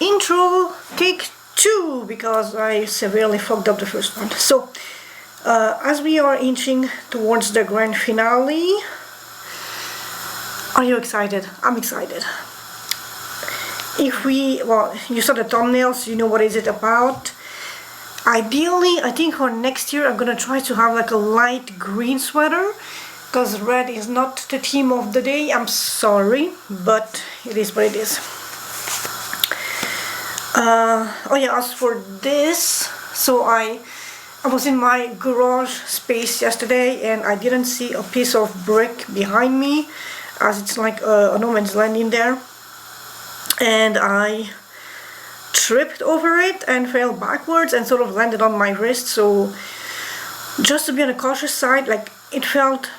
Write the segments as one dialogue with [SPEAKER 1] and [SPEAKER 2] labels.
[SPEAKER 1] intro take 2 because I severely fucked up the first one. So as we are inching towards the grand finale, are you excited? I'm excited. If we, well, you saw the thumbnails, you know what is it about. Ideally, I think for next year I'm gonna try to have like a light green sweater, because red is not the theme of the day. I'm sorry, but it is what it is. Oh yeah, as for this, so I was in my garage space yesterday and I didn't see a piece of brick behind me, as it's like a no man's land in there, and I tripped over it and fell backwards and sort of landed on my wrist. So just to be on the cautious side, like, it felt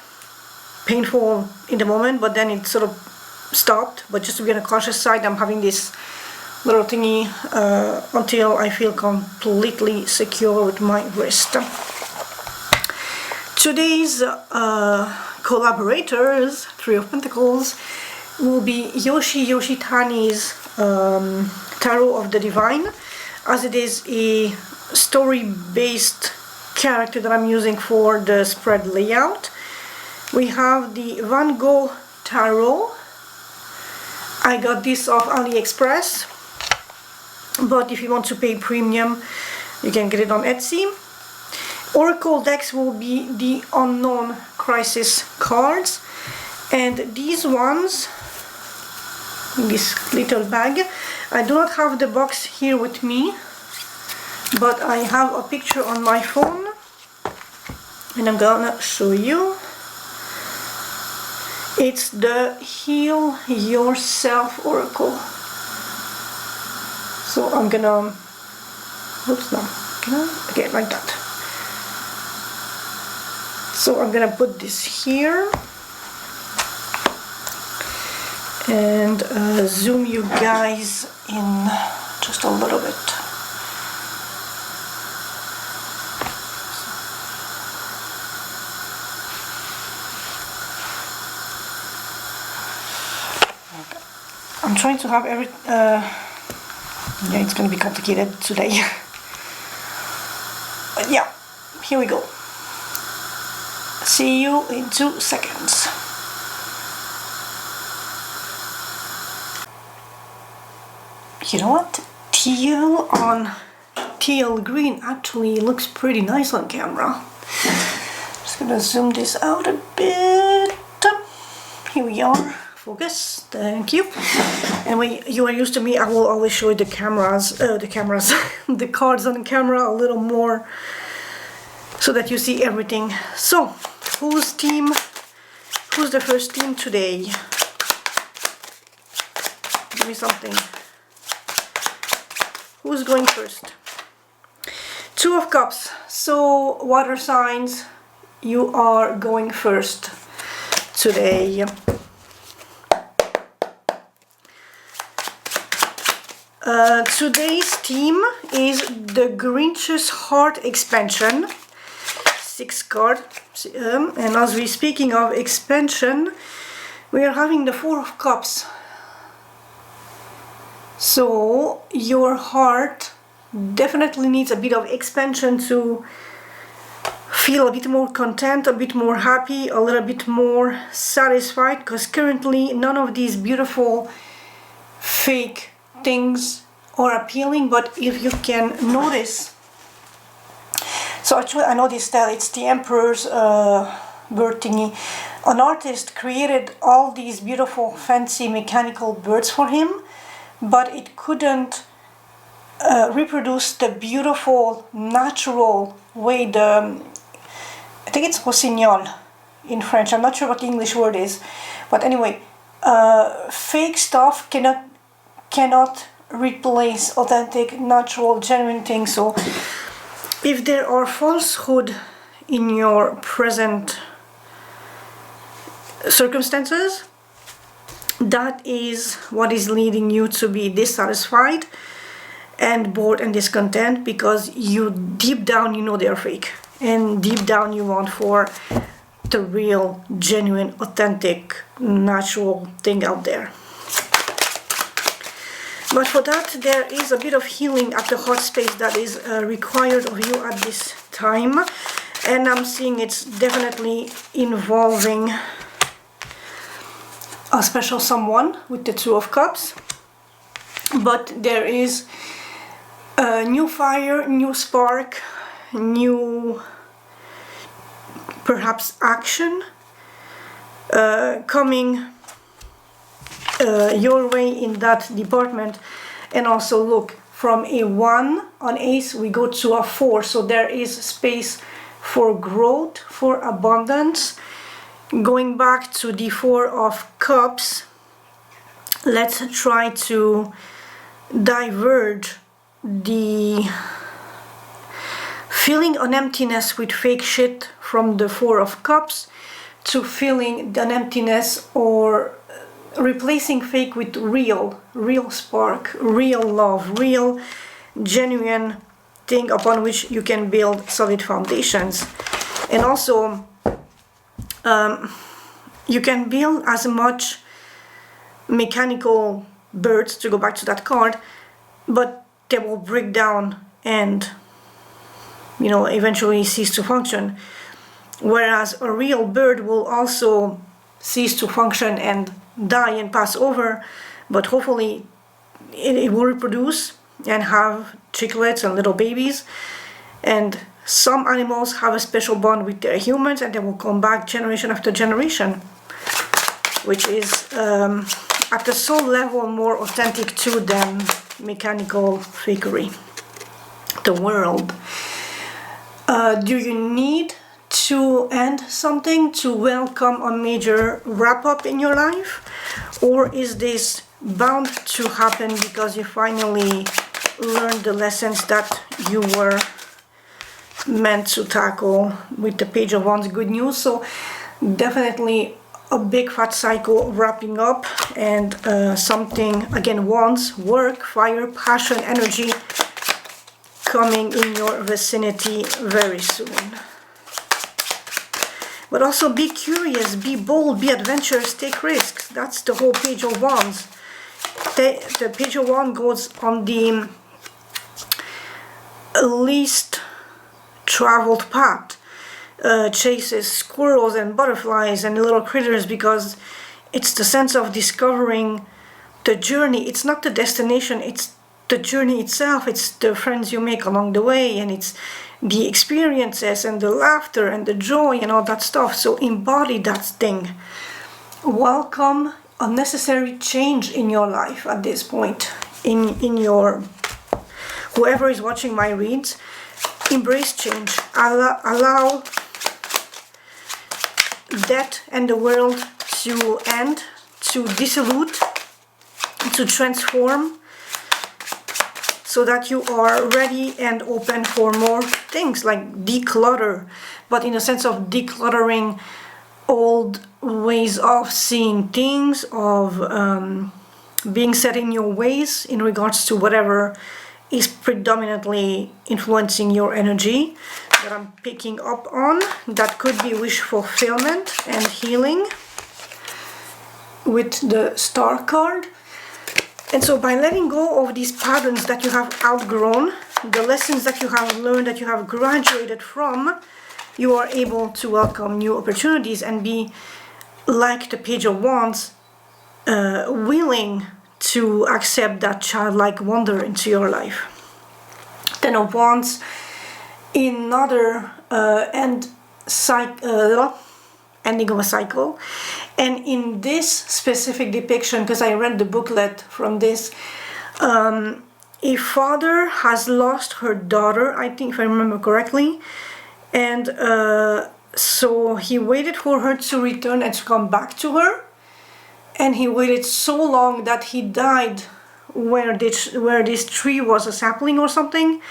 [SPEAKER 1] painful in the moment, but then it sort of stopped. But just to be on the cautious side, I'm having this little thingy until I feel completely secure with my wrist. Today's collaborators, Three of Pentacles, will be Yoshi Yoshitani's Tarot of the Divine, as it is a story-based character that I'm using for the spread layout. We have the Gogh Tarot. I got this off AliExpress, but if you want to pay premium, you can get it on Etsy. Oracle decks will be the Unknown Crisis cards, and these ones, in this little bag, I do not have the box here with me, but I have a picture on my phone and I'm gonna show you. It's the Heal Yourself Oracle. So I'm gonna, oops, no, okay, like that. So I'm gonna put this here and zoom you guys in just a little bit. I'm trying to have every yeah, it's gonna be complicated today. But yeah, here we go. See you in 2 seconds. You know what? Teal on teal green actually looks pretty nice on camera. Just gonna zoom this out a bit. Here we are. Focus. Thank you. And when you are used to me, I will always show you the cameras, the cards on camera a little more, so that you see everything. So, who's the first team today? Give me something. Who's going first? Two of Cups. So, water signs, you are going first today. Today's theme is the Grinch's Heart Expansion. 6 card. And as we're speaking of expansion, we are having the Four of Cups. So your heart definitely needs a bit of expansion to feel a bit more content, a bit more happy, a little bit more satisfied, because currently none of these beautiful fake things are appealing. But if you can notice, so actually I noticed that it's the Emperor's bird thingy. An artist created all these beautiful fancy mechanical birds for him, but it couldn't reproduce the beautiful natural way. I think it's rossignol in French, I'm not sure what the English word is, but anyway, fake stuff cannot replace authentic, natural, genuine things. So if there are falsehood in your present circumstances, that is what is leading you to be dissatisfied and bored and discontent, because you deep down you know they're fake, and deep down you want for the real, genuine, authentic, natural thing out there. But for that, there is a bit of healing at the heart space that is required of you at this time. And I'm seeing it's definitely involving a special someone with the Two of Cups. But there is a new fire, new spark, new perhaps action coming your way in that department. And also look, from a 1 on Ace we go to a 4, so there is space for growth, for abundance. Going back to the 4 of Cups, let's try to diverge the feeling an emptiness with fake shit from the 4 of Cups to feeling an emptiness or replacing fake with real spark, real love, real genuine thing upon which you can build solid foundations. And also you can build as much mechanical birds, to go back to that card, but they will break down and, you know, eventually cease to function. Whereas a real bird will also cease to function and die and pass over, but hopefully it will reproduce and have chicklets and little babies. And some animals have a special bond with their humans and they will come back generation after generation, which is at the soul level more authentic too than mechanical fakery. The world. Do you need to end something to welcome a major wrap-up in your life? Or is this bound to happen because you finally learned the lessons that you were meant to tackle with the Page of Wands? Good news. So definitely a big fat cycle wrapping up, and something, again, Wands, work, fire, passion, energy coming in your vicinity very soon. But also be curious, be bold, be adventurous, take risks. That's the whole Page of Wands. The Page of Wands goes on the least traveled path. Chases squirrels and butterflies and little critters, because it's the sense of discovering the journey. It's not the destination, it's the journey itself. It's the friends you make along the way, and it's the experiences and the laughter and the joy and all that stuff. So embody that thing. Welcome unnecessary change in your life at this point. In your, whoever is watching my reads, embrace change. Allow death and the world to end, to dissolute, to transform, so that you are ready and open for more things, like declutter, but in a sense of decluttering old ways of seeing things, of being set in your ways in regards to whatever is predominantly influencing your energy that I'm picking up on. That could be wish fulfillment and healing with the Star card. And so by letting go of these patterns that you have outgrown, the lessons that you have learned, that you have graduated from, you are able to welcome new opportunities and be, like the Page of Wands, willing to accept that childlike wonder into your life. Ten of Wands, another ending of a cycle. And in this specific depiction, because I read the booklet from this, a father has lost her daughter, I think, if I remember correctly, and so he waited for her to return and to come back to her, and he waited so long that he died where this tree was a sapling or something,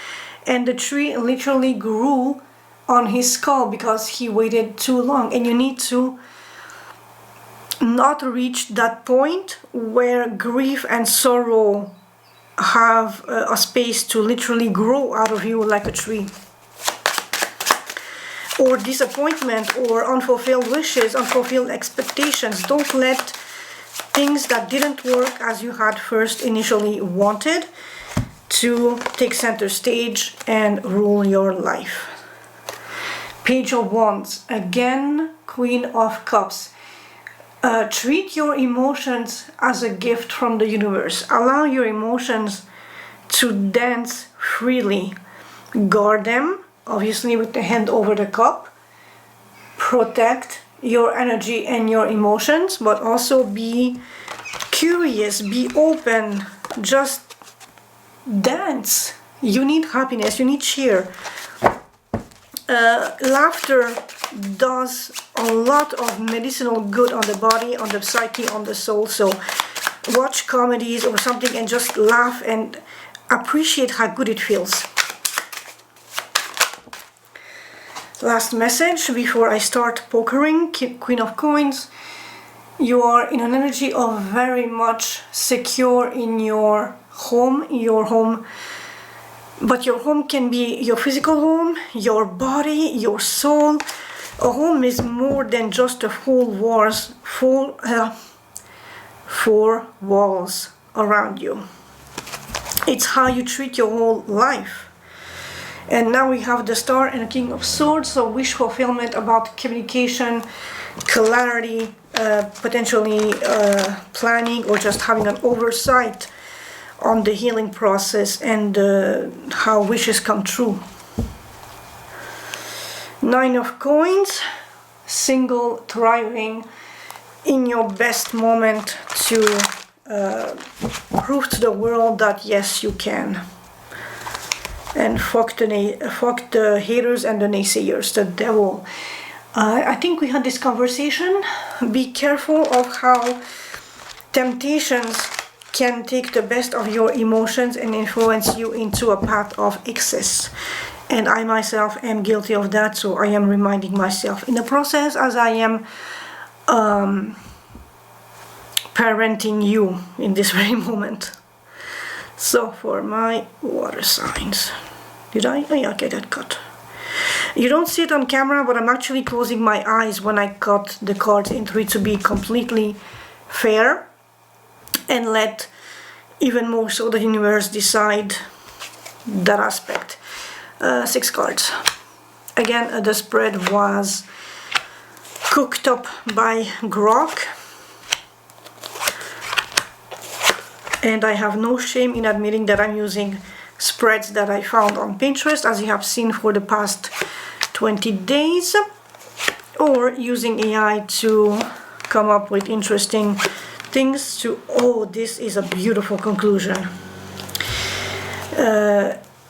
[SPEAKER 1] and the tree literally grew on his skull because he waited too long. And you need to not reach that point where grief and sorrow have a space to literally grow out of you like a tree. Or disappointment or unfulfilled wishes, unfulfilled expectations. Don't let things that didn't work as you had first initially wanted to take center stage and rule your life. Page of Wands, again, Queen of Cups. Treat your emotions as a gift from the universe. Allow your emotions to dance freely. Guard them, obviously with the hand over the cup. Protect your energy and your emotions, but also be curious, be open, just dance. You need happiness, you need cheer. Laughter does a lot of medicinal good on the body, on the psyche, on the soul. So watch comedies or something and just laugh and appreciate how good it feels. Last message before I start pokering, Queen of Coins. You are in an energy of very much secure in your home, but your home can be your physical home, your body, your soul. A home is more than just a four walls around you. It's how you treat your whole life. And now we have the Star and the King of Swords, so wish fulfillment about communication, clarity, potentially planning or just having an oversight on the healing process and how wishes come true. Nine of Coins, single, thriving in your best moment to prove to the world that yes, you can. And fuck the haters and the naysayers, the devil. I think we had this conversation. Be careful of how temptations can take the best of your emotions and influence you into a path of excess. And I myself am guilty of that, so I am reminding myself in the process as I am parenting you in this very moment. So for my water signs, did I? Oh yeah, okay, that cut. You don't see it on camera, but I'm actually closing my eyes when I cut the cards into it to be completely fair and let even more so the universe decide that aspect. 6 cards. Again, the spread was cooked up by Gogh, and I have no shame in admitting that I'm using spreads that I found on Pinterest, as you have seen for the past 20 days, or using AI to come up with interesting things to, oh, this is a beautiful conclusion.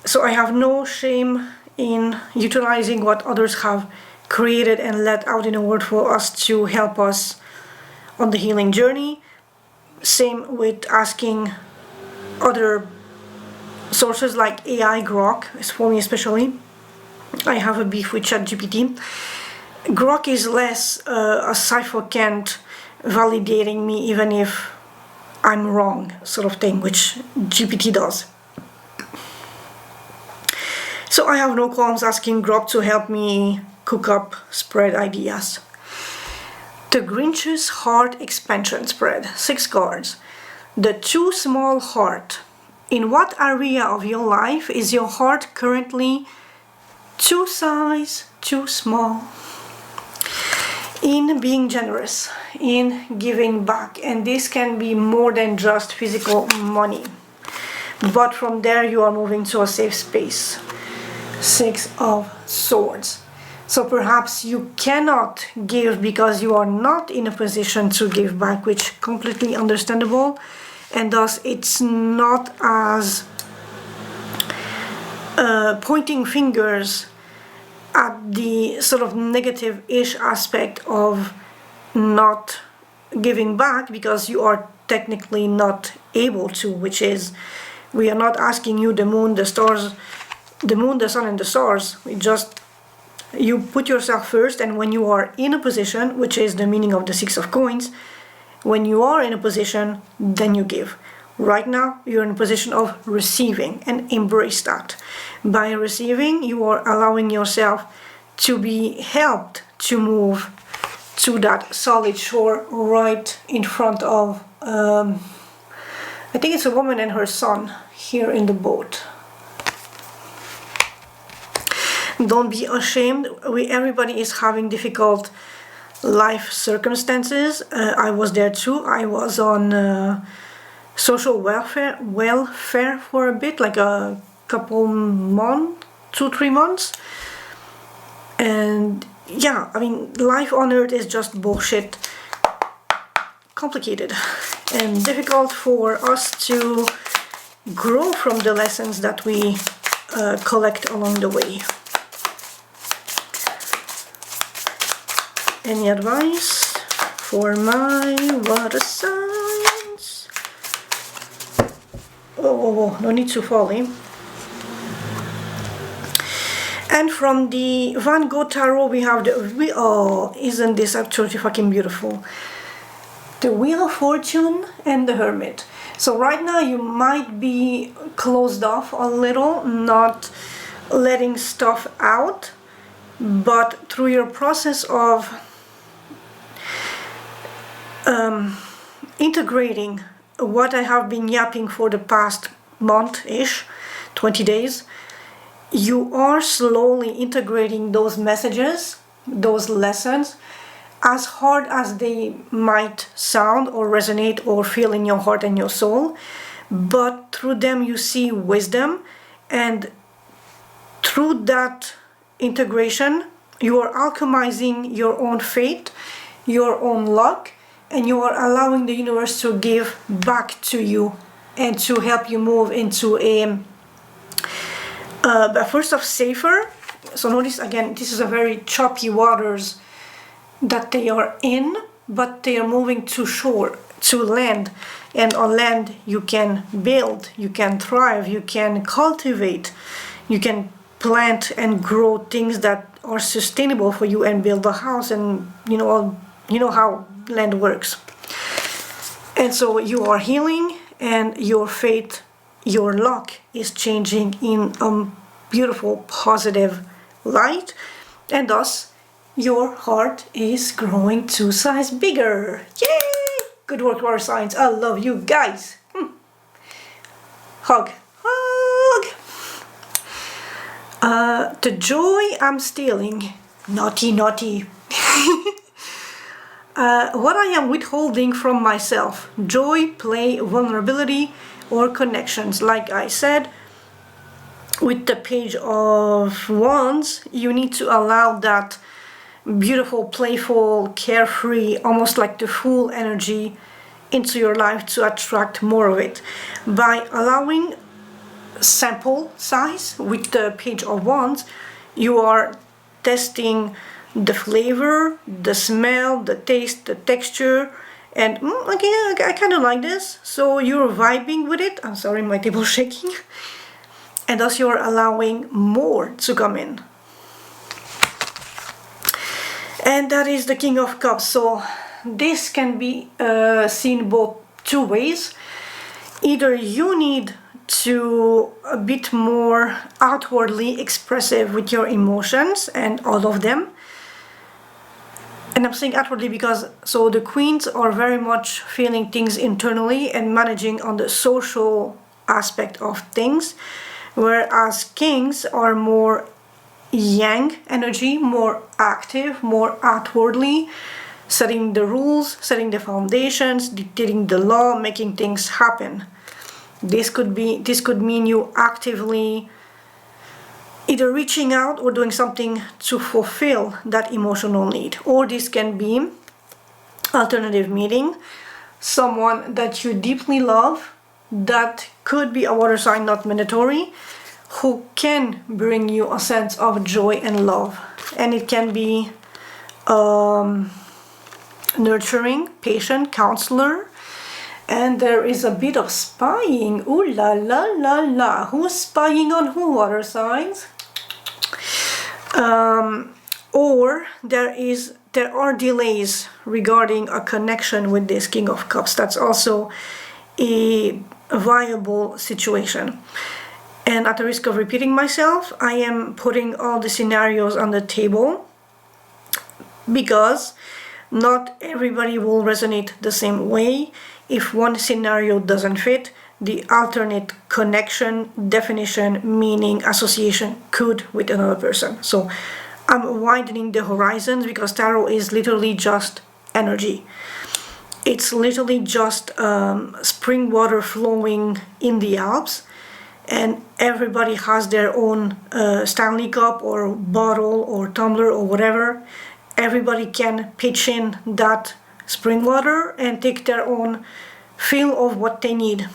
[SPEAKER 1] So I have no shame in utilizing what others have created and let out in the world for us to help us on the healing journey. Same with asking other sources like AI, Gogh, for me especially. I have a beef with ChatGPT. Gogh is less a suffocant validating me even if I'm wrong sort of thing, which GPT does. So I have no qualms asking Gogh to help me cook up spread ideas. The Grinch's Heart Expansion Spread, 6 cards. The too small heart. In what area of your life is your heart currently too small? In being generous, in giving back, and this can be more than just physical money. But from there you are moving to a safe space. 6 of Swords. So perhaps you cannot give because you are not in a position to give back, which completely understandable, and thus it's not as pointing fingers at the sort of negative-ish aspect of not giving back because you are technically not able to, which is, we are not asking you the moon, the stars, the moon, the sun, and the stars. We just, you put yourself first, and when you are in a position, which is the meaning of the 6 of Coins, when you are in a position, then you give. Right now, you're in a position of receiving, and embrace that. By receiving, you are allowing yourself to be helped to move to that solid shore right in front of I think it's a woman and her son here in the boat. Don't be ashamed. Everybody is having difficult life circumstances. I was there too. I was on social welfare for a bit, like a couple months, 2-3 months. And yeah, I mean, life on earth is just bullshit. Complicated and difficult for us to grow from the lessons that we collect along the way. Any advice for my water signs? Oh, no need to fall in. And from the Van Gogh Tarot we have the, oh, isn't this absolutely fucking beautiful? The Wheel of Fortune and the Hermit. So right now you might be closed off a little, not letting stuff out, but through your process of integrating what I have been yapping for the past month-ish, 20 days, you are slowly integrating those messages, those lessons, as hard as they might sound or resonate or feel in your heart and your soul, but through them you see wisdom, and through that integration you are alchemizing your own fate, your own luck, and you are allowing the universe to give back to you and to help you move into a but first off, safer. So notice again, this is a very choppy waters that they are in, but they are moving to shore, to land, and on land you can build, you can thrive, you can cultivate, you can plant and grow things that are sustainable for you and build a house, and you know how land works. And so you are healing, and your fate, your luck is changing in a beautiful positive light, and thus your heart is growing 2 sizes bigger. Yay! Good work, water signs. I love you guys. Hug. The joy I'm stealing. Naughty, naughty. What I am withholding from myself. Joy, play, vulnerability, or connections. Like I said, with the Page of Wands, you need to allow that beautiful, playful, carefree, almost like the full energy into your life to attract more of it. By allowing sample size with the Page of Wands, you are testing the flavor, the smell, the taste, the texture, and okay, I kind of like this. So you're vibing with it. I'm sorry, my table's shaking. And thus you're allowing more to come in. And that is the King of Cups. So this can be seen both 2 ways. Either you need to a bit more outwardly expressive with your emotions and all of them. And I'm saying outwardly because so the queens are very much feeling things internally and managing on the social aspect of things, whereas kings are more yang energy, more active, more outwardly, setting the rules, setting the foundations, dictating the law, making things happen. This could mean you actively either reaching out or doing something to fulfill that emotional need. Or this can be alternative meaning, someone that you deeply love, that could be a water sign, not mandatory, who can bring you a sense of joy and love. And it can be nurturing, patient, counselor. And there is a bit of spying. Ooh la la la la. Who's spying on who, water signs? Or there are delays regarding a connection with this King of Cups. That's also a viable situation. And at the risk of repeating myself, I am putting all the scenarios on the table because not everybody will resonate the same way. if one scenario doesn't fit, the alternate connection, definition, meaning, association could with another person. So I'm widening the horizons because tarot is literally just energy. It's literally just spring water flowing in the Alps, and everybody has their own Stanley cup or bottle or tumbler or whatever. Everybody can pitch in that spring water and take their own fill of what they need.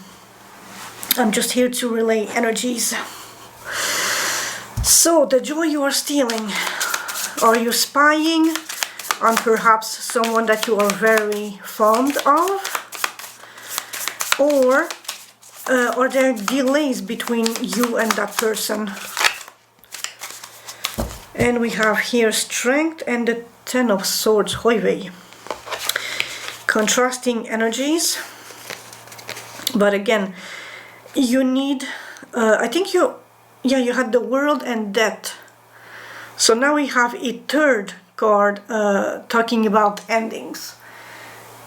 [SPEAKER 1] I'm just here to relay energies. So, the joy you are stealing. Are you spying on perhaps someone that you are very fond of? Or are there delays between you and that person? And we have here Strength and the Ten of Swords, Hoi Wei. Contrasting energies. But again, you need, I think you had the World and Death. So now we have a third card talking about endings.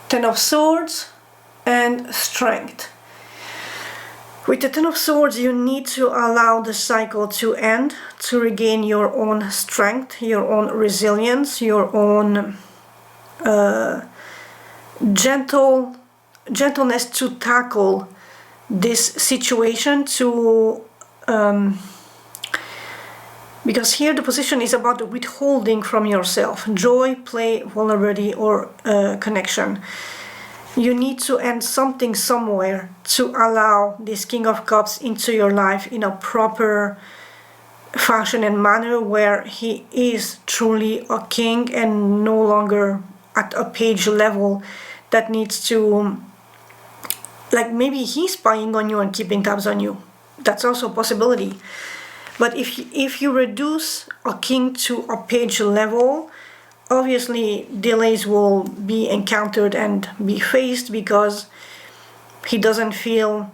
[SPEAKER 1] Ten of Swords and Strength. With the Ten of Swords, you need to allow the cycle to end, to regain your own strength, your own resilience, your own gentleness to tackle this situation, because here the position is about withholding from yourself. Joy, play, vulnerability, or connection. You need to end something somewhere to allow this King of Cups into your life in a proper fashion and manner where he is truly a king and no longer at a page level that needs to, like, maybe he's spying on you and keeping tabs on you. That's also a possibility. But if you reduce a king to a page level, obviously delays will be encountered and be faced because he doesn't feel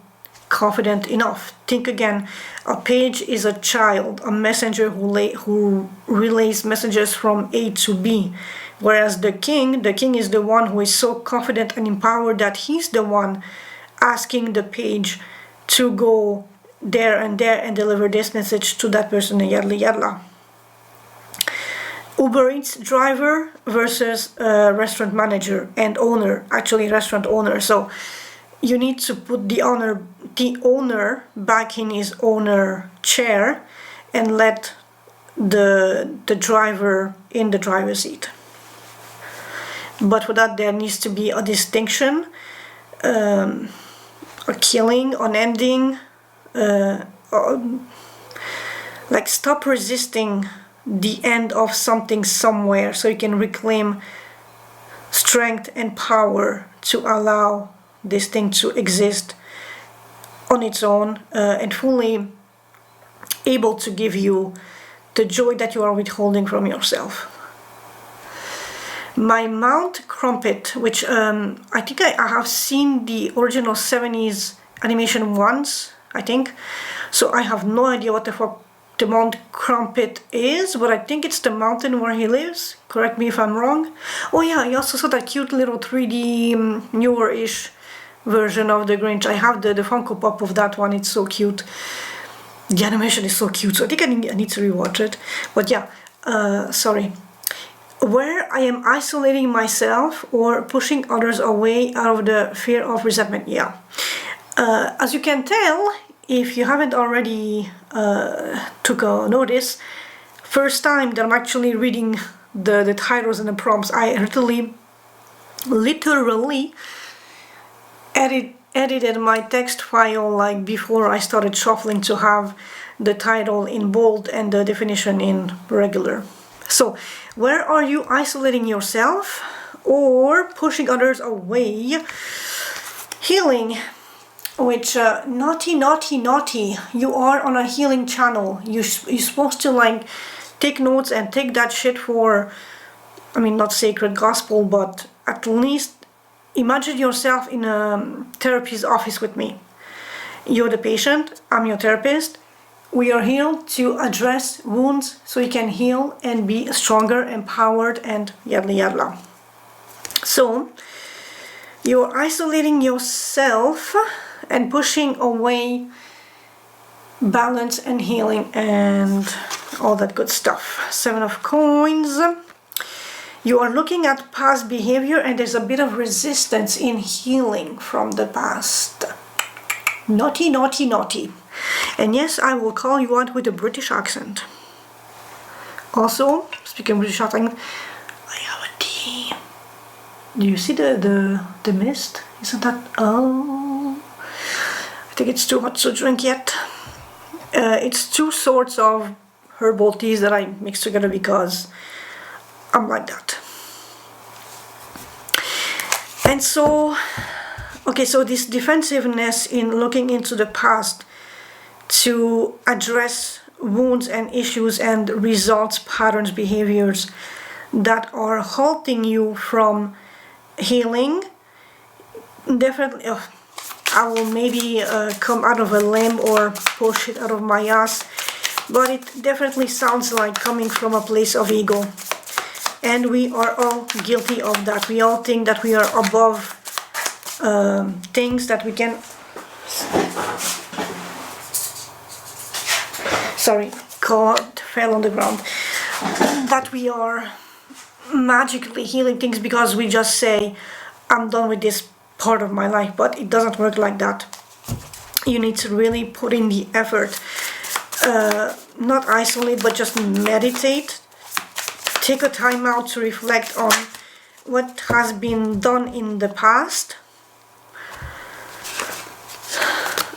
[SPEAKER 1] confident enough. Think again, a page is a child, a messenger who relays messages from A to B. Whereas the king is the one who is so confident and empowered that he's the one asking the page to go there and deliver this message to that person, yadla yadla. Uber Eats driver versus restaurant manager and owner, actually restaurant owner. So you need to put the owner back in his owner chair and let the driver in the driver's seat. But for that there needs to be a distinction, a killing, an ending, like stop resisting the end of something somewhere so you can reclaim strength and power to allow this thing to exist on its own and fully able to give you the joy that you are withholding from yourself. My Mount Crumpit, which I think I have seen the original 70s animation once, I think, so I have no idea what the fuck the Mount Crumpit is, but I think it's the mountain where he lives. Correct me if I'm wrong. Oh yeah, I also saw that cute little 3D newer-ish version of the Grinch. I have the Funko Pop of that one. It's so cute. The animation is so cute, so I think I need to rewatch it. But yeah, sorry. Where I am isolating myself or pushing others away out of the fear of resentment. Yeah. As you can tell, if you haven't already took a notice, first time that I'm actually reading the titles and the prompts, I literally edited my text file like before I started shuffling to have the title in bold and the definition in regular. So, where are you isolating yourself or pushing others away? Healing. Which, naughty, you are on a healing channel. You're supposed to like take notes and take that shit for, I mean, not sacred gospel, but at least imagine yourself in a therapist's office with me. You're the patient, I'm your therapist. We are here to address wounds so you can heal and be stronger, empowered, and yadla yadla. So, You're isolating yourself and pushing away balance and healing and all that good stuff. 7 of Coins. You are looking at past behavior and there's a bit of resistance in healing from the past. Naughty, naughty, naughty. And yes, I will call you out with a British accent. Also, speaking of British accent, I have a tea. Do you see the mist? Isn't that... Oh... I think it's too hot to drink yet. It's 2 sorts of herbal teas that I mix together because I'm like that. And so, okay, so this defensiveness in looking into the past to address wounds and issues and results, patterns, behaviors that are halting you from healing. Definitely, I will maybe come out of a limb or push it out of my ass, but it definitely sounds like coming from a place of ego. And we are all guilty of that. We all think that we are above things that we can... Sorry, card fell on the ground. That we are magically healing things because we just say, I'm done with this part of my life, but it doesn't work like that. You need to really put in the effort. Not isolate, but just meditate. Take a time out to reflect on what has been done in the past,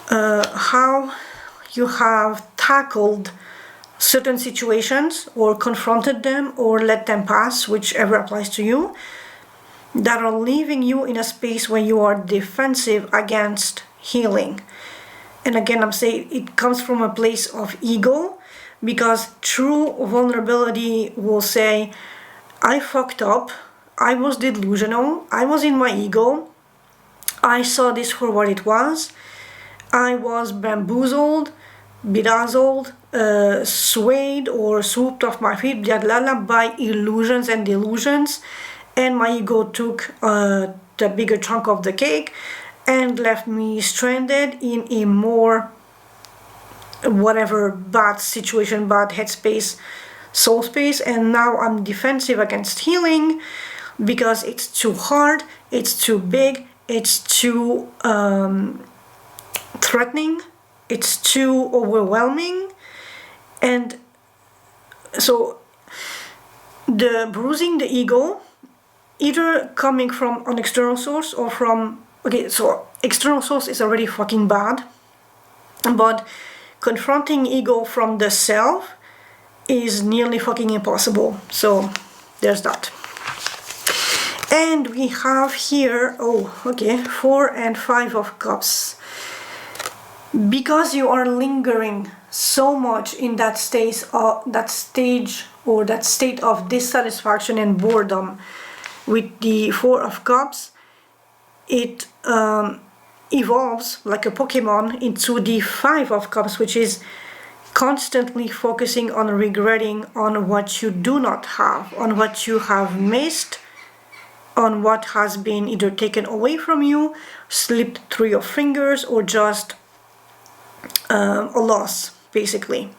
[SPEAKER 1] how you have tackled certain situations or confronted them or let them pass, whichever applies to you, that are leaving you in a space where you are defensive against healing. And again, I'm saying it comes from a place of ego, because true vulnerability will say, I fucked up, I was delusional, I was in my ego, I saw this for what it was, I was bamboozled, bedazzled, swayed or swooped off my feet by illusions and delusions, and my ego took the bigger chunk of the cake and left me stranded in a more whatever bad situation, bad headspace, soul space, and now I'm defensive against healing because it's too hard, it's too big, it's too threatening, it's too overwhelming. And so the bruising the ego, either coming from an external source or from, okay, so external source is already fucking bad, but confronting ego from the self is nearly fucking impossible. So there's that. And we have here, oh, okay, 4 and 5 of Cups. Because you are lingering so much in that stage or that state of dissatisfaction and boredom with the 4 of Cups, it evolves like a Pokemon into the 5 of Cups, which is constantly focusing on regretting on what you do not have, on what you have missed, on what has been either taken away from you, slipped through your fingers, or just a loss, basically.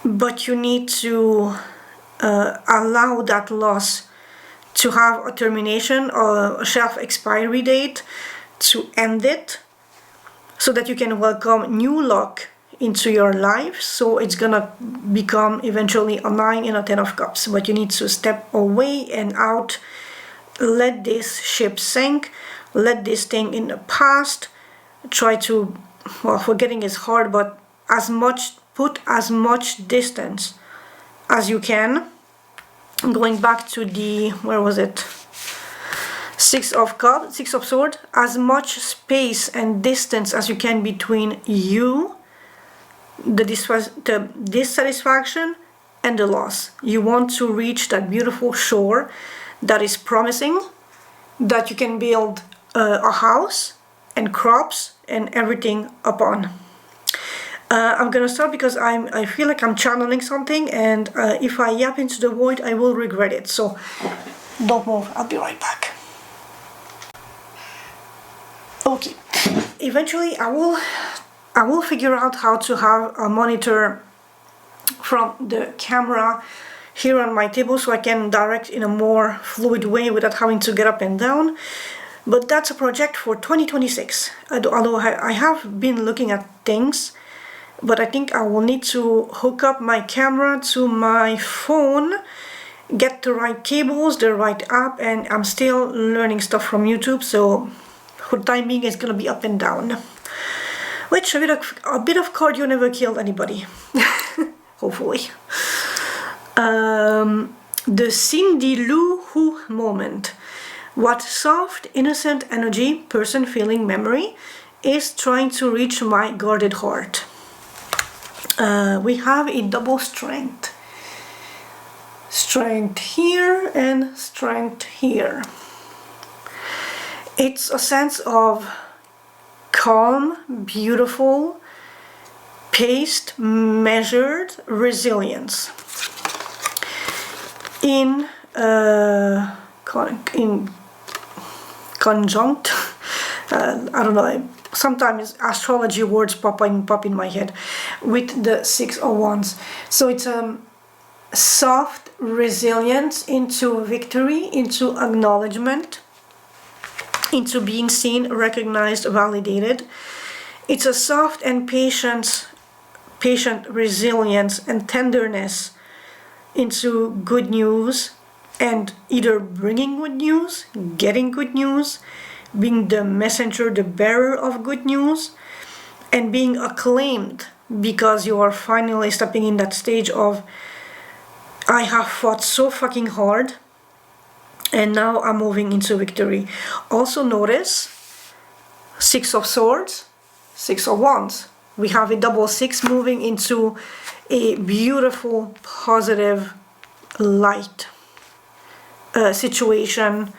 [SPEAKER 1] But you need to allow that loss to have a termination or a shelf expiry date, to end it, so that you can welcome new luck into your life. So it's gonna become eventually a 9 and a 10 of Cups, but you need to step away and out, let this ship sink, let this thing in the past, try to, well, forgetting is hard, but put as much distance as you can, going back to the, where was it, 6 of Cups, 6 of Swords, as much space and distance as you can between you, the dissatisfaction, and the loss. You want to reach that beautiful shore that is promising, that you can build a house and crops and everything upon. I'm gonna stop because I feel like I'm channeling something, and if I yap into the void, I will regret it. So don't move, I'll be right back. Okay, eventually I will figure out how to have a monitor from the camera here on my table so I can direct in a more fluid way without having to get up and down. But that's a project for 2026. Although I have been looking at things, but I think I will need to hook up my camera to my phone, get the right cables, the right app, and I'm still learning stuff from YouTube, so for the time being it's gonna be up and down. Which a bit of cardio never killed anybody. Hopefully. The Cindy Lou Who moment. What soft, innocent energy, person feeling memory is trying to reach my guarded heart. We have a double strength. Strength here and strength here. It's a sense of calm, beautiful, paced, measured resilience. In conjunct, I don't know, sometimes astrology words pop in my head, with the Six of Wands. So it's soft resilience into victory, into acknowledgement, into being seen, recognized, validated. It's a soft and patient resilience and tenderness into good news, and either bringing good news, getting good news, being the messenger, the bearer of good news, and being acclaimed because you are finally stepping in that stage of, I have fought so fucking hard and now I'm moving into victory. Also notice Six of Swords, Six of Wands. We have a double six moving into a beautiful, positive, light situation,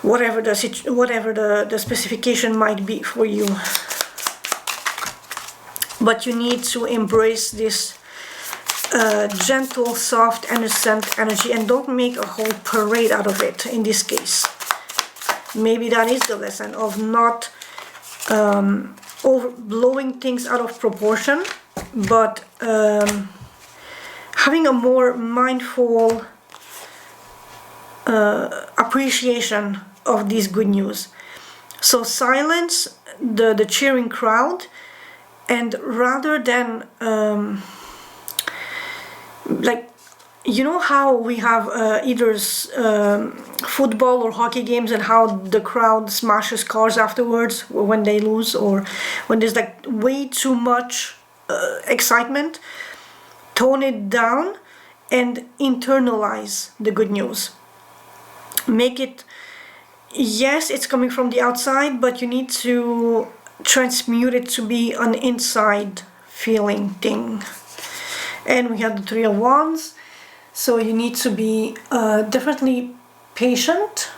[SPEAKER 1] whatever the specification might be for you. But you need to embrace this gentle, soft, innocent energy, and don't make a whole parade out of it in this case. Maybe that is the lesson of not blowing things out of proportion, but having a more mindful appreciation of this good news. So silence the cheering crowd, and rather than like, you know how we have either football or hockey games, and how the crowd smashes cars afterwards when they lose, or when there's like way too much excitement. Tone it down and internalize the good news. Make it, yes, it's coming from the outside, but you need to transmute it to be an inside feeling thing. And we have the Three of Wands, so you need to be definitely patient.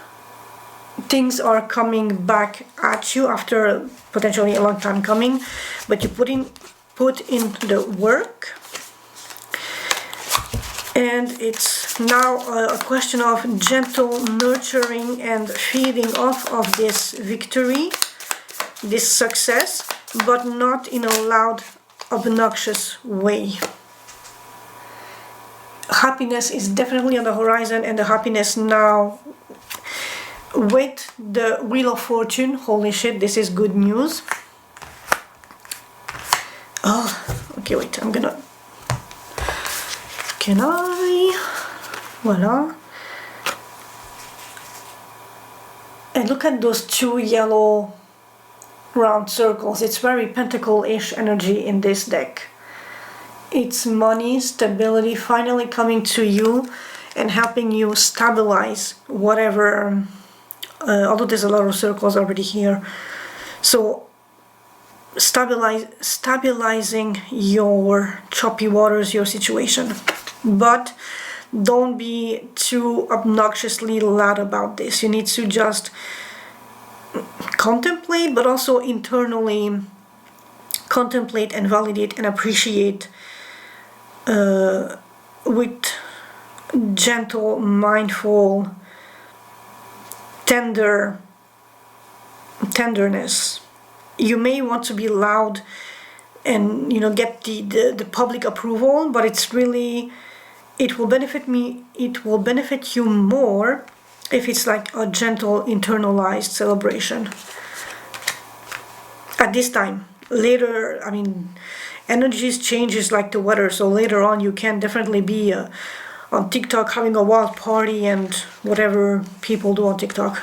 [SPEAKER 1] Things are coming back at you after potentially a long time coming, but you put in the work, and it's now a question of gentle nurturing and feeding off of this victory, this success, but not in a loud, obnoxious way. Happiness is definitely on the horizon, and the happiness now with the Wheel of Fortune. Holy shit, this is good news. Oh, okay, wait, can I? Voila. And look at those two yellow round circles. It's very pentacle-ish energy in this deck. It's money, stability, finally coming to you and helping you stabilize whatever, although there's a lot of circles already here. So stabilizing your choppy waters, your situation. But don't be too obnoxiously loud about this. You need to just contemplate, but also internally contemplate and validate and appreciate with gentle, mindful, tender tenderness. You may want to be loud and, you know, get the public approval, but it's really, it will benefit you more if it's like a gentle internalized celebration at this time. Later, I mean, energies changes like the weather, so later on you can definitely be on TikTok having a wild party and whatever people do on TikTok.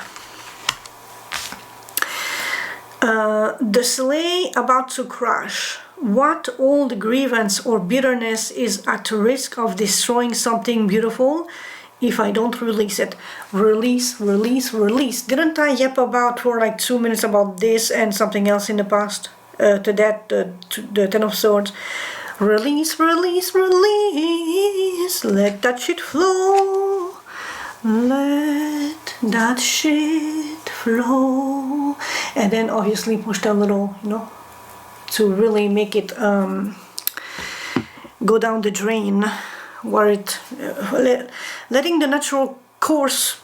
[SPEAKER 1] The sleigh about to crash. What old grievance or bitterness is at risk of destroying something beautiful if I don't release it? Release, release, release. Didn't I yap about for like 2 minutes about this and something else in the past? The Ten of Swords. Release, release, release. Let that shit flow. Let that shit flow. And then obviously push that little, you know, to really make it go down the drain, where it letting the natural course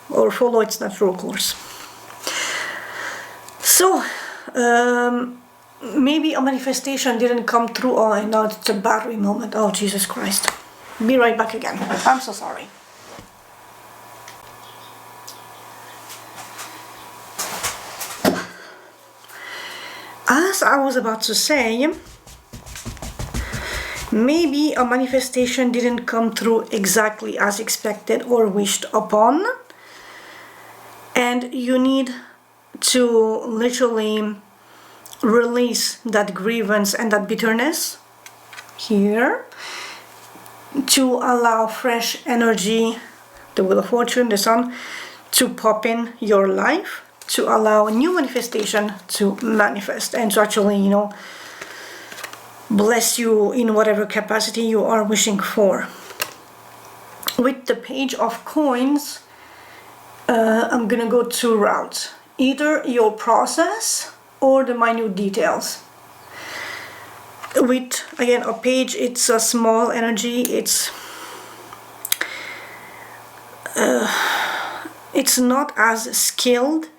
[SPEAKER 1] or follow its natural course. So maybe a manifestation didn't come through. Oh, I know it's a battery moment. Oh, Jesus Christ. Be right back again. I'm so sorry. As I was about to say, maybe a manifestation didn't come through exactly as expected or wished upon, and you need to literally release that grievance and that bitterness here to allow fresh energy, the Wheel of Fortune, the Sun, to pop in your life, to allow a new manifestation to manifest and to actually, you know, bless you in whatever capacity you are wishing for. With the Page of Coins, I'm gonna go 2 routes. Either your process or the minute details. With, again, a page, it's a small energy, it's not as skilled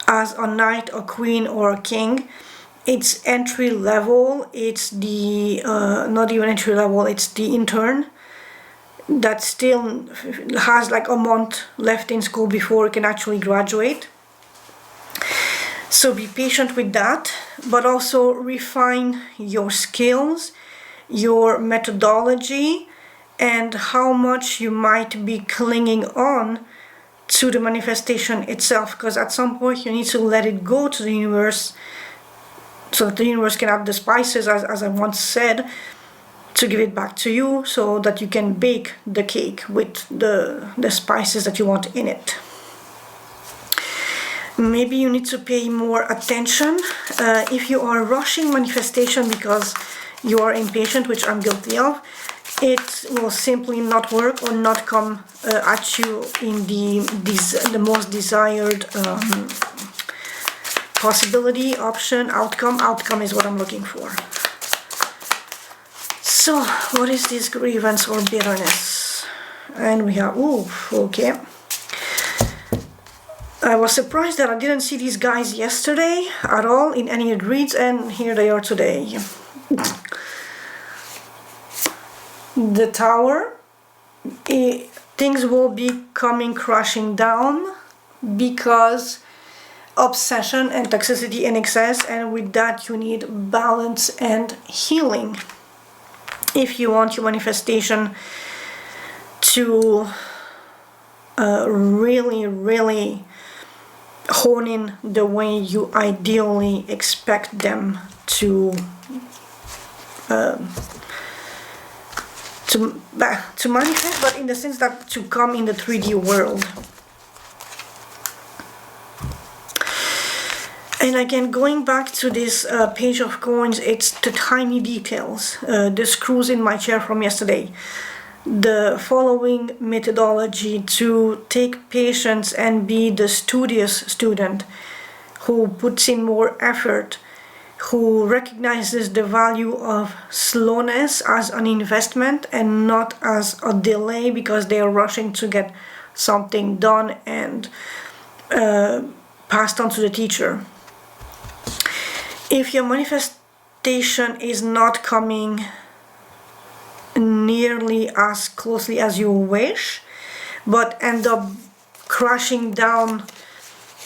[SPEAKER 1] as a knight, a queen, or a king. It's entry level. It's the not even entry level, it's the intern that still has like a month left in school before it can actually graduate. So be patient with that, but also refine your skills, your methodology, and how much you might be clinging on to the manifestation itself, because at some point you need to let it go to the universe so that the universe can have the spices, as I once said, to give it back to you so that you can bake the cake with the spices that you want in it. Maybe you need to pay more attention if you are rushing manifestation because you are impatient, which I'm guilty of. It will simply not work or not come at you in the most desired possibility, option, outcome. Outcome is what I'm looking for. So, what is this grievance or bitterness? And we have, ooh, okay. I was surprised that I didn't see these guys yesterday at all in any reads, and here they are today. The Tower. Things will be coming crashing down because obsession and toxicity and excess, and with that you need balance and healing if you want your manifestation to really hone in the way you ideally expect them to manifest, but in the sense that to come in the 3D world. And again, going back to this Page of Coins, it's the tiny details, the screws in my chair from yesterday. The following methodology to take patience and be the studious student who puts in more effort, who recognizes the value of slowness as an investment and not as a delay because they are rushing to get something done and passed on to the teacher. If your manifestation is not coming nearly as closely as you wish, but end up crashing down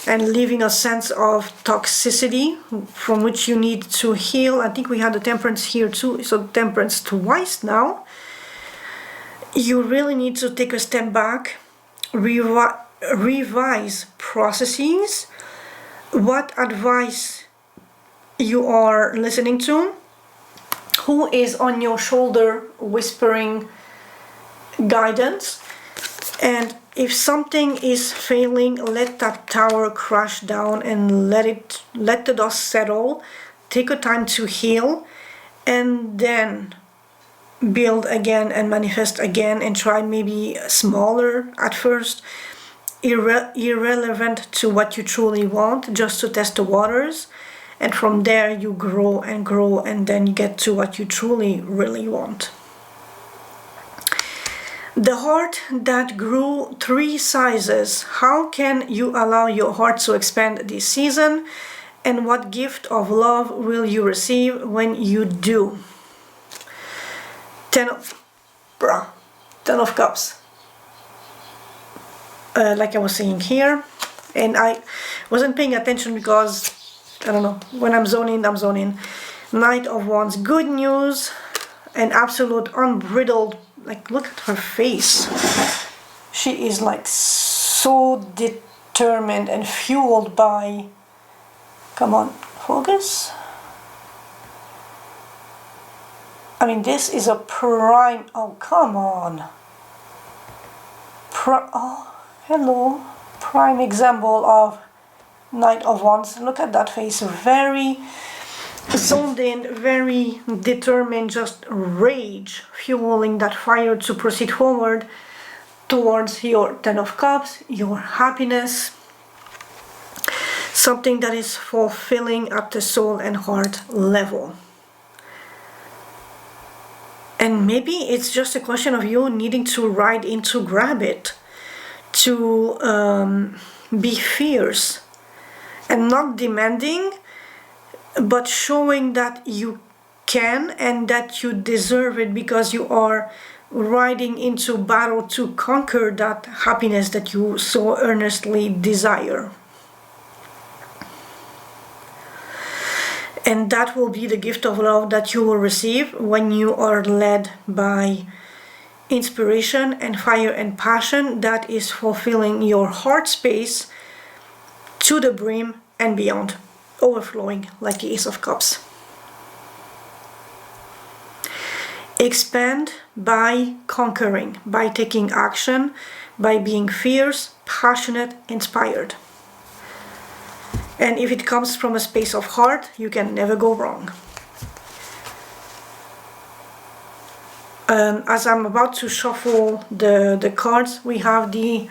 [SPEAKER 1] and leaving a sense of toxicity from which you need to heal. I think we had the temperance here too, so temperance twice now. You really need to take a step back, revise processes, what advice you are listening to, who is on your shoulder whispering guidance, and if something is failing, let that tower crash down and let the dust settle. Take a time to heal, and then build again and manifest again, and try maybe smaller at first, irrelevant to what you truly want, just to test the waters. And from there you grow and grow, and then you get to what you truly really want. The heart that grew 3 sizes. How can you allow your heart to expand this season? And what gift of love will you receive when you do? Ten of Cups. Like I was saying here, and I wasn't paying attention because, I don't know, when I'm zoning, I'm zoning. Knight of Wands, good news, and absolute unbridled, like, look at her face. She is like so determined and fueled by, come on, focus. I mean, this is a prime, oh, come on. Oh, hello. Prime example of Knight of Wands. Look at that face. Very zoned in, very determined, just rage, fueling that fire to proceed forward towards your Ten of Cups, your happiness. Something that is fulfilling at the soul and heart level. And maybe it's just a question of you needing to ride in to grab it, to be fierce and not demanding, but showing that you can and that you deserve it, because you are riding into battle to conquer that happiness that you so earnestly desire. And that will be the gift of love that you will receive when you are led by inspiration and fire and passion that is fulfilling your heart space to the brim and beyond, overflowing like the Ace of Cups. Expand by conquering, by taking action, by being fierce, passionate, inspired. And if it comes from a space of heart, you can never go wrong. As I'm about to shuffle the cards, we have the,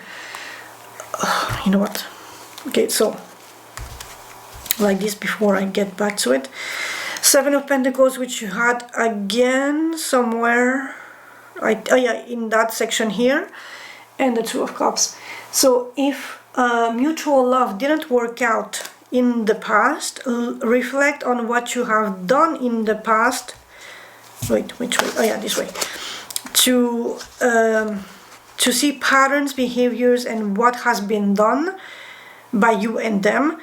[SPEAKER 1] you know what, okay, so like this before I get back to it. 7 of Pentacles, which you had again somewhere, in that section here, and the 2 of Cups. So if mutual love didn't work out in the past, reflect on what you have done in the past. Wait, which way? Oh yeah, this way. To see patterns, behaviors, and what has been done by you and them,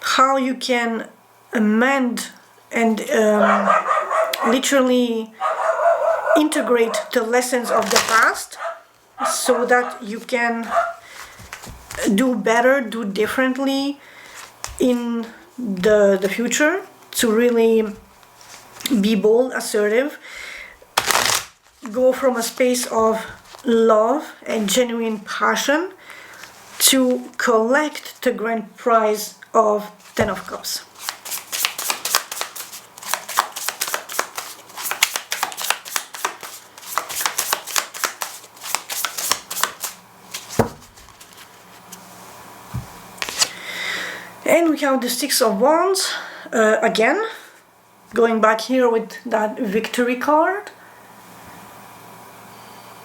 [SPEAKER 1] how you can amend and literally integrate the lessons of the past so that you can do better, do differently in the future, to really be bold, assertive, go from a space of love and genuine passion to collect the grand prize of 10 of Cups. And we have the 6 of Wands, again, going back here with that victory card.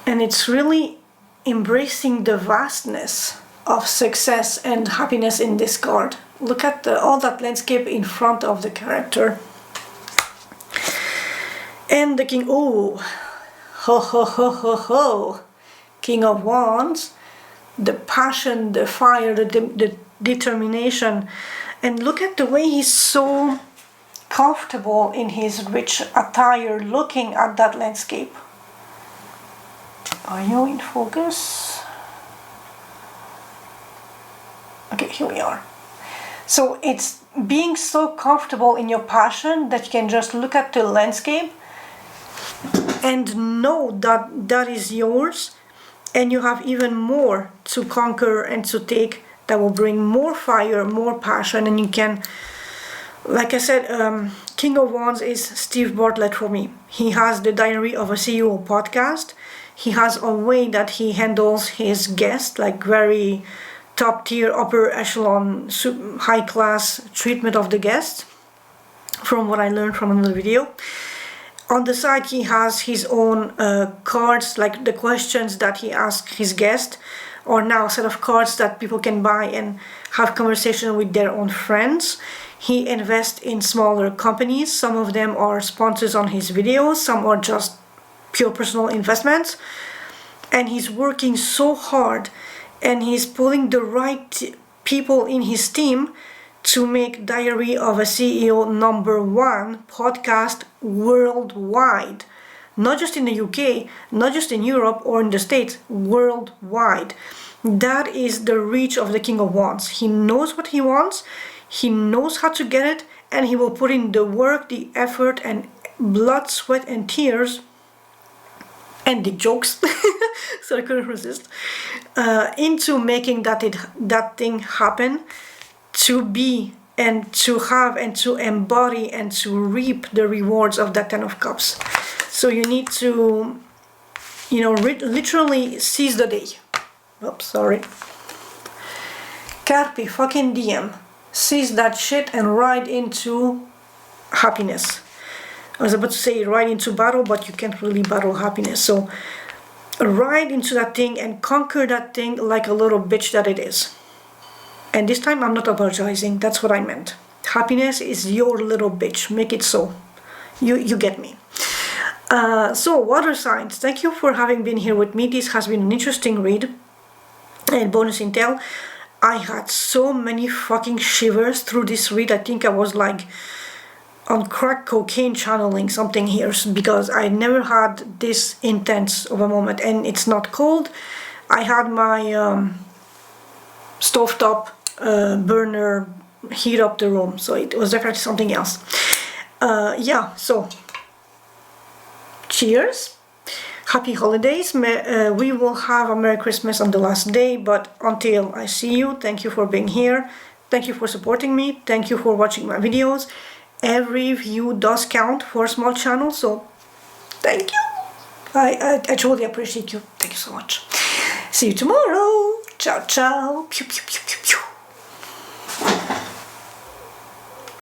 [SPEAKER 1] And it's really embracing the vastness of success and happiness in this card. Look at all that landscape in front of the character. And the king, oh, ho ho ho ho ho, King of Wands, the passion, the fire, the determination. And look at the way he's so comfortable in his rich attire, looking at that landscape. Are you in focus? Okay, here we are. So it's being so comfortable in your passion that you can just look at the landscape and know that that is yours, and you have even more to conquer and to take that will bring more fire, more passion, and you can, like I said, King of Wands is Steve Bartlett for me. He has the Diary of a CEO podcast. He has a way that he handles his guests, like very top tier, upper echelon, high class treatment of the guests, from what I learned from another video. On the side, he has his own cards, like the questions that he asks his guest, or now a set of cards that people can buy and have conversation with their own friends. He invests in smaller companies. Some of them are sponsors on his videos, some are just pure personal investments. And he's working so hard, and he's pulling the right people in his team to make Diary of a CEO #1 podcast worldwide. Not just in the UK, not just in Europe or in the States, worldwide. That is the reach of the King of Wands. He knows what he wants, he knows how to get it, and he will put in the work, the effort, and blood, sweat, and tears, and the jokes, so I couldn't resist, into making that thing happen, to be and to have and to embody and to reap the rewards of that Ten of Cups. So you need to, literally seize the day. Oops, sorry. Carpe fucking diem. Seize that shit and ride into happiness. I was about to say ride into battle, but you can't really battle happiness. So ride into that thing and conquer that thing like a little bitch that it is. And this time I'm not apologizing, that's what I meant. Happiness is your little bitch, make it so. You get me. So water signs, thank you for having been here with me. This has been an interesting read and bonus intel. I had so many fucking shivers through this read. I think I was like on crack cocaine channeling something here, because I never had this intense of a moment. And it's not cold. I had my stovetop burner heat up the room, so it was definitely something else. Yeah, so cheers, happy holidays. We will have a Merry Christmas on the last day, but until I see you, thank you for being here, thank you for supporting me, thank you for watching my videos. Every view does count for a small channel, so thank you. I truly appreciate you. Thank you so much. See you tomorrow. Ciao ciao. Pew, pew, pew.